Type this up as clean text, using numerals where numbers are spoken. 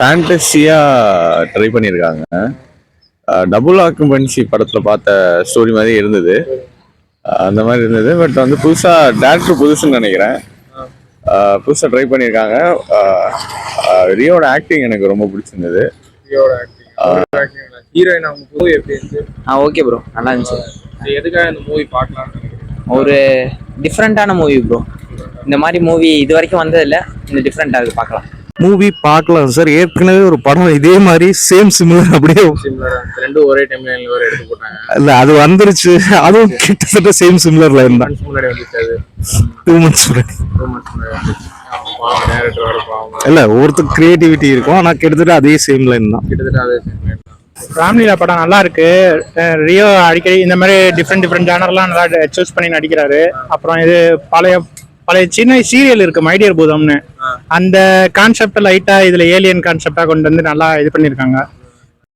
ஃபேண்டஸியாக try பண்ணியிருக்காங்க. Double occupancy படத்தில் பார்த்த ஸ்டோரி மாதிரி இருந்தது. அந்த மாதிரி இருந்தது. பட் வந்து புதுசாக டேரக்டர் புதுசுன்னு நினைக்கிறேன். புதுசாக ட்ரை பண்ணியிருக்காங்க. ரியோட ஆக்டிங் எனக்கு ரொம்ப பிடிச்சிருந்தது. ஹீரோயின் அவங்க மூவி எப்படி இருந்துச்சு? ஓகே ப்ரோ, நல்லா இருந்துச்சு. எதுக்காக இந்த மூவி பார்க்கலாம்னு நினைக்கிறேன்? ஒரு டிஃப்ரெண்ட்டான மூவி ப்ரோ. இந்த மாதிரி மூவி இது வரைக்கும் வந்ததில்ல. இந்த டிஃப்ரெண்ட்டாக இருக்குது, பார்க்கலாம். மூவி பார்க்கலாம் சார். ஏற்கனவே ஒரு படம் இதே மாதிரி சேம் சிமிலர் அப்படியே ரெண்டும் ஒரே டைம்ல ஒரு எடுத்து போட்டாங்க. இல்ல அது வந்துருச்சு. அதுவும் கிட்டத்தட்ட சேம் சிமிலர்ல இருந்தா. முன்னாடி வந்துச்சு. 2 months முன்னாடி. டைரக்டர் வர பாவம். இல்ல ஒவ்வொருத்தர் கிரியேட்டிவிட்டி இருக்கும். ஆனா கிட்டத்தட்ட அதே சேம் லைன் தான். கிட்டத்தட்ட அதே சேம் லைன். ஃபேமிலியில படம் நல்லா இருக்கு. ரியோ அடிக்கடி இந்த மாதிரி டிஃப்ரெண்ட் ஜானர்லாம் நல்லா சூஸ் பண்ணி நடிக்கிறாரு. அப்புறம் இது பழைய சின்ன சீரியல் இருக்கு மைடியர் பூதம்னு, அந்த கான்செப்ட் லைட்டா இதுல ஏலியன் கான்செப்டா கொண்டு வந்து நல்லா இது பண்ணிருக்காங்க.